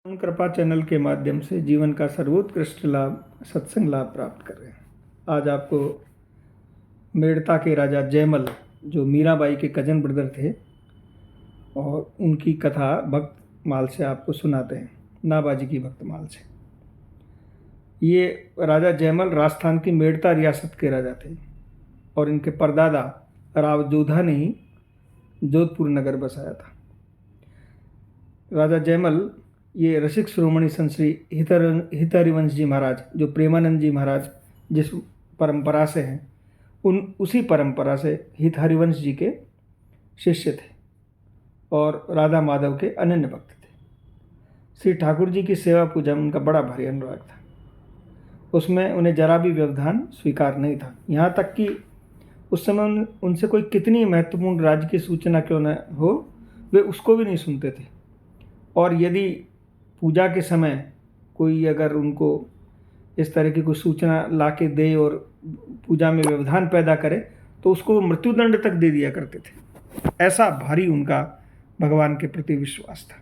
कृपा चैनल के माध्यम से जीवन का सर्वोत्कृष्ट लाभ सत्संग लाभ प्राप्त कर रहे हैं। आज आपको मेड़ता के राजा जयमल जो मीराबाई के कजन ब्रदर थे और उनकी कथा भक्तमाल से आपको सुनाते हैं, नाबाजी की भक्तमाल से। ये राजा जयमल राजस्थान की मेड़ता रियासत के राजा थे और इनके परदादा राव जोधा ने ही जोधपुर नगर बसाया था। राजा जयमल ये रसिक शिरोमणि संत श्री हितहरिवंश जी महाराज जो प्रेमानंद जी महाराज जिस परंपरा से हैं उसी परंपरा से हितहरिवंश जी के शिष्य थे और राधा माधव के अनन्य भक्त थे। श्री ठाकुर जी की सेवा पूजा में उनका बड़ा भारी अनुराग था। उसमें उन्हें जरा भी व्यवधान स्वीकार नहीं था। यहाँ तक कि उस समय उनसे कोई कितनी महत्वपूर्ण राज्य की सूचना क्यों न हो, वे उसको भी नहीं सुनते थे। और यदि पूजा के समय कोई अगर उनको इस तरह की कोई सूचना ला के दे और पूजा में व्यवधान पैदा करे तो उसको मृत्युदंड तक दे दिया करते थे। ऐसा भारी उनका भगवान के प्रति विश्वास था।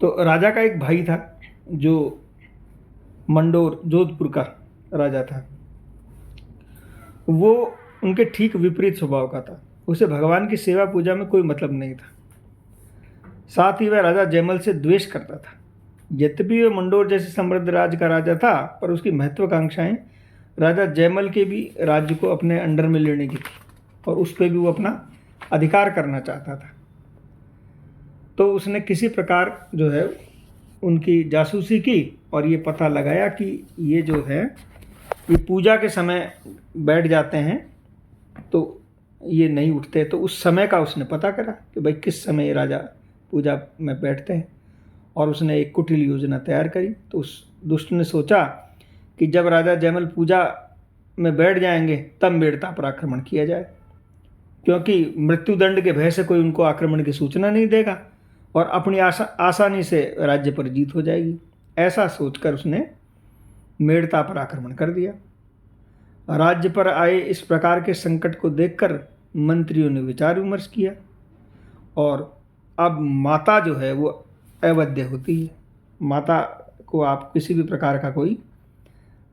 तो राजा का एक भाई था जो मंडोर जोधपुर का राजा था। वो उनके ठीक विपरीत स्वभाव का था। उसे भगवान की सेवा पूजा में कोई मतलब नहीं था। साथ ही वह राजा जयमल से द्वेष करता था। यद्यपि वह मंडोर जैसे समृद्ध राज्य का राजा था, पर उसकी महत्वाकांक्षाएं राजा जयमल के भी राज्य को अपने अंडर में लेने की थी और उस पर भी वो अपना अधिकार करना चाहता था। तो उसने किसी प्रकार जो है उनकी जासूसी की और ये पता लगाया कि ये जो है ये पूजा के समय बैठ जाते हैं तो ये नहीं उठते। तो उस समय का उसने पता करा कि भाई किस समय ये राजा पूजा में बैठते हैं और उसने एक कुटिल योजना तैयार करी। तो उस दुष्ट ने सोचा कि जब राजा जयमल पूजा में बैठ जाएंगे तब मेड़ता पर आक्रमण किया जाए, क्योंकि मृत्युदंड के भय से कोई उनको आक्रमण की सूचना नहीं देगा और अपनी आसानी से राज्य पर जीत हो जाएगी। ऐसा सोचकर उसने मेड़ता पर आक्रमण कर दिया। राज्य पर आए इस प्रकार के संकट को देखकर मंत्रियों ने विचार विमर्श किया और अब माता जो है वो अवध्य होती है। माता को आप किसी भी प्रकार का कोई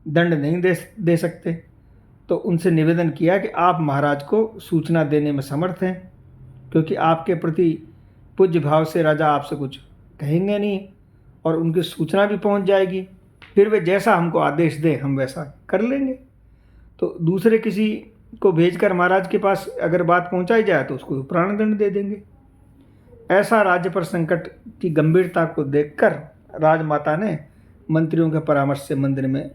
दंड नहीं दे सकते। तो उनसे निवेदन किया कि आप महाराज को सूचना देने में समर्थ हैं, क्योंकि आपके प्रति पूज्य भाव से राजा आपसे कुछ कहेंगे नहीं और उनकी सूचना भी पहुंच जाएगी। फिर वे जैसा हमको आदेश दे हम वैसा कर लेंगे। तो दूसरे किसी को भेजकर महाराज के पास अगर बात पहुंचाई जाए तो उसको प्राणदंड दे देंगे। ऐसा राज्य पर संकट की गंभीरता को देखकर राजमाता ने मंत्रियों के परामर्श से मंदिर में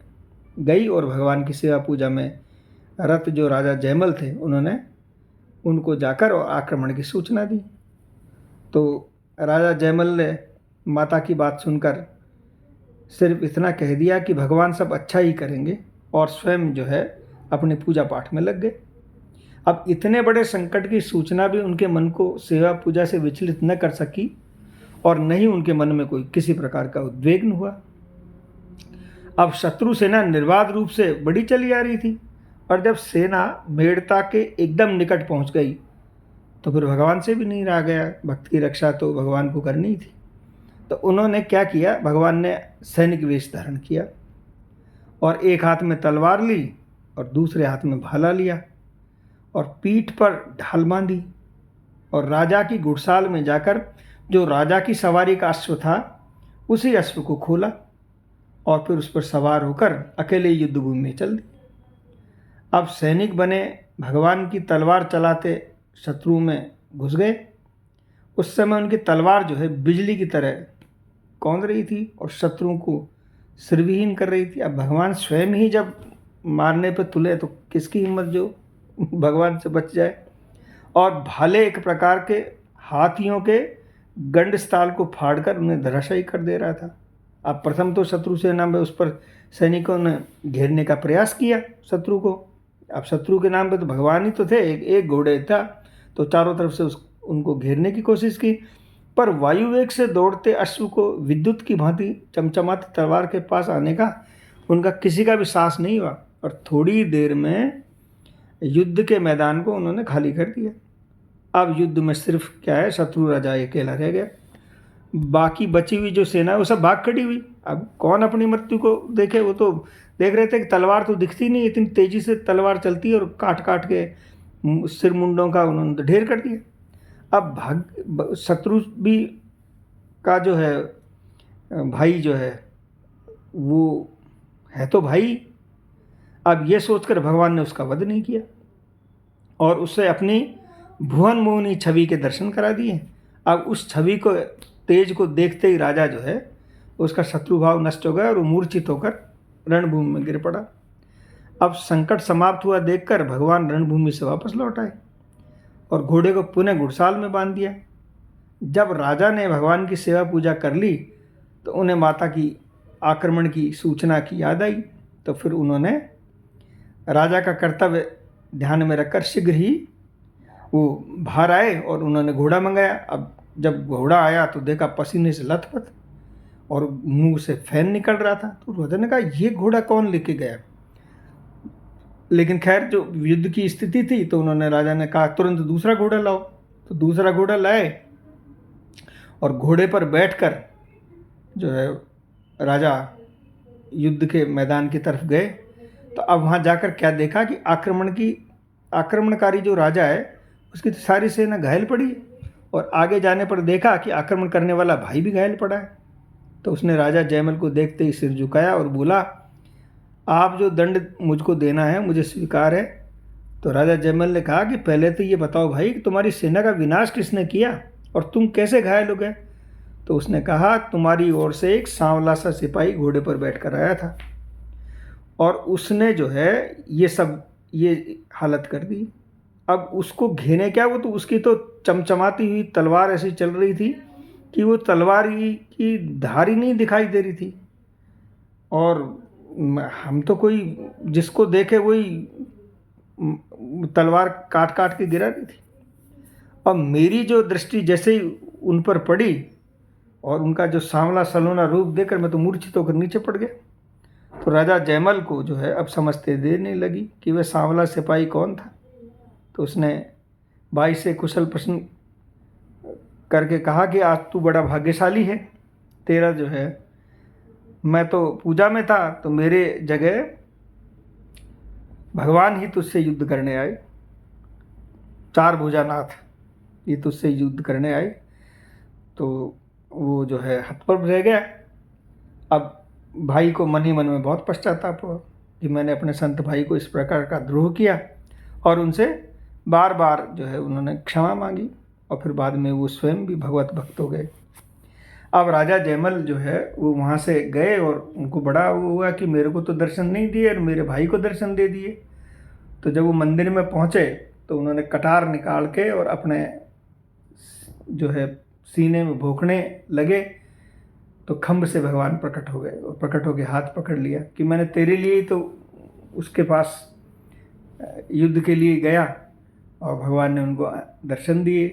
गई और भगवान की सेवा पूजा में रत जो राजा जयमल थे उन्होंने उनको जाकर और आक्रमण की सूचना दी। तो राजा जयमल ने माता की बात सुनकर सिर्फ इतना कह दिया कि भगवान सब अच्छा ही करेंगे और स्वयं जो है अपने पूजा पाठ में लग गए। अब इतने बड़े संकट की सूचना भी उनके मन को सेवा पूजा से विचलित न कर सकी और न ही उनके मन में कोई किसी प्रकार का उद्वेग हुआ। अब शत्रु सेना निर्बाध रूप से बड़ी चली आ रही थी और जब सेना मेड़ता के एकदम निकट पहुंच गई तो फिर भगवान से भी नहीं रहा गया। भक्त की रक्षा तो भगवान को करनी थी। तो उन्होंने क्या किया, भगवान ने सैनिक वेश धारण किया और एक हाथ में तलवार ली और दूसरे हाथ में भाला लिया और पीठ पर ढाल बांधी और राजा की घुड़साल में जाकर जो राजा की सवारी का अश्व था उसी अश्व को खोला और फिर उस पर सवार होकर अकेले युद्धभूमि में चल दी। अब सैनिक बने भगवान की तलवार चलाते शत्रु में घुस गए। उस समय उनकी तलवार जो है बिजली की तरह कौंध रही थी और शत्रुओं को सिरविहीन कर रही थी। अब भगवान स्वयं ही जब मारने पर तुले तो किसकी हिम्मत जो भगवान से बच जाए। और भाले एक प्रकार के हाथियों के गंडस्थाल को फाड़कर उन्हें धराशायी कर दे रहा था। अब प्रथम तो शत्रु सेना में उस पर सैनिकों ने घेरने का प्रयास किया शत्रु को। अब शत्रु के नाम पे तो भगवान ही तो थे, एक घोड़े था तो चारों तरफ से उनको घेरने की कोशिश की, पर वायुवेग से दौड़ते अश्व को विद्युत की भांति चमचमाती तलवार के पास आने का उनका किसी का भी साहस नहीं हुआ और थोड़ी देर में युद्ध के मैदान को उन्होंने खाली कर दिया। अब युद्ध में सिर्फ क्या है, शत्रु राजा अकेला रह गया। बाकी बची हुई जो सेना है वो सब भाग खड़ी हुई। अब कौन अपनी मृत्यु को देखे, वो तो देख रहे थे कि तलवार तो दिखती नहीं, इतनी तेजी से तलवार चलती है, और काट काट के सिर मुंडों का उन्होंने तो ढेर कर दिया। अब शत्रु भी का जो है भाई जो है वो है तो भाई। अब ये सोचकर भगवान ने उसका वध नहीं किया और उससे अपनी भुवन मोहिनी छवि के दर्शन करा दिए। अब उस छवि को तेज को देखते ही राजा जो है उसका शत्रुभाव नष्ट हो गया और वो मूर्छित होकर रणभूमि में गिर पड़ा। अब संकट समाप्त हुआ देखकर भगवान रणभूमि से वापस लौट आए और घोड़े को पुनः घुड़साल में बांध दिया। जब राजा ने भगवान की सेवा पूजा कर ली तो उन्हें माता की आक्रमण की सूचना की याद आई। तो फिर उन्होंने राजा का कर्तव्य ध्यान में रखकर शीघ्र ही वो बाहर आए और उन्होंने घोड़ा मंगाया। अब जब घोड़ा आया तो देखा पसीने से लथपथ और मुंह से फैन निकल रहा था। तो राजा ने कहा ये घोड़ा कौन लेके गया। लेकिन खैर जो युद्ध की स्थिति थी तो उन्होंने राजा ने कहा तुरंत दूसरा घोड़ा लाओ। तो दूसरा घोड़ा लाए और घोड़े पर बैठकर जो है राजा युद्ध के मैदान की तरफ गए। तो अब वहाँ जाकर क्या देखा कि आक्रमणकारी जो राजा है उसकी तो सारी सेना घायल पड़ी है और आगे जाने पर देखा कि आक्रमण करने वाला भाई भी घायल पड़ा है। तो उसने राजा जयमल को देखते ही सिर झुकाया और बोला आप जो दंड मुझको देना है मुझे स्वीकार है। तो राजा जयमल ने कहा कि पहले तो ये बताओ भाई कि तुम्हारी सेना का विनाश किसने किया और तुम कैसे घायल हो गए। तो उसने कहा तुम्हारी ओर से एक सांवला सा सिपाही घोड़े पर बैठकर आया था और उसने जो है ये हालत कर दी। अब उसको घेरे क्या, वो तो उसकी तो चमचमाती हुई तलवार ऐसी चल रही थी कि वो तलवार की धार ही नहीं दिखाई दे रही थी और हम तो कोई जिसको देखे वही तलवार काट काट के गिरा रही थी। अब मेरी जो दृष्टि जैसे ही उन पर पड़ी और उनका जो सांवला सलोना रूप देखकर मैं तो मूर्छित होकर नीचे पड़ गया। तो राजा जयमल को जो है अब समझते देर नहीं लगी कि वह सांवला सिपाही कौन था। तो उसने भाई से कुशल प्रश्न करके कहा कि आज तू बड़ा भाग्यशाली है, तेरा जो है मैं तो पूजा में था तो मेरे जगह भगवान ही तुझसे युद्ध करने आए, चार भुजानाथ ये तुझसे युद्ध करने आए। तो वो जो है हतप्रभ रह गया। अब भाई को मन ही मन में बहुत पश्चाताप हुआ कि मैंने अपने संत भाई को इस प्रकार का द्रोह किया और उनसे बार बार जो है उन्होंने क्षमा मांगी और फिर बाद में वो स्वयं भी भगवत भक्त हो गए। अब राजा जयमल जो है वो वहाँ से गए और उनको बड़ा वो हुआ कि मेरे को तो दर्शन नहीं दिए और मेरे भाई को दर्शन दे दिए। तो जब वो मंदिर में पहुँचे तो उन्होंने कटार निकाल के और अपने जो है सीने में भोंकने लगे। तो खम्भ से भगवान प्रकट हो गए और प्रकट होकर हाथ पकड़ लिया कि मैंने तेरे लिए ही तो उसके पास युद्ध के लिए गया और भगवान ने उनको दर्शन दिए।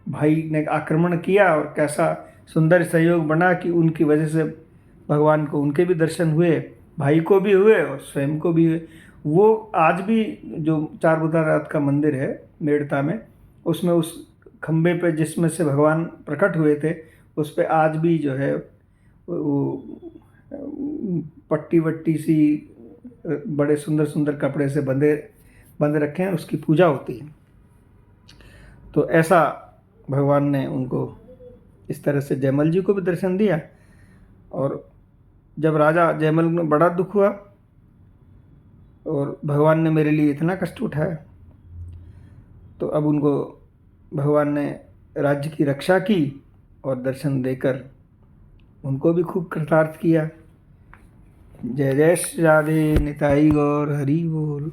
भाई ने आक्रमण किया और कैसा सुंदर सहयोग बना कि उनकी वजह से भगवान को उनके भी दर्शन हुए, भाई को भी हुए और स्वयं को भी हुए। वो आज भी जो चारभुजानाथ का मंदिर है मेड़ता में, उसमें उस खम्भे पे जिसमें से भगवान प्रकट हुए थे उस पे आज भी जो है वो पट्टी वट्टी सी बड़े सुंदर सुंदर कपड़े से बंद रखे हैं, उसकी पूजा होती है। तो ऐसा भगवान ने उनको इस तरह से जयमल जी को भी दर्शन दिया। और जब राजा जयमल में बड़ा दुख हुआ और भगवान ने मेरे लिए इतना कष्ट उठाया, तो अब उनको भगवान ने राज्य की रक्षा की और दर्शन देकर उनको भी खूब कृतार्थ किया। जय जय श्री राधे, निताई गौर, हरि बोल।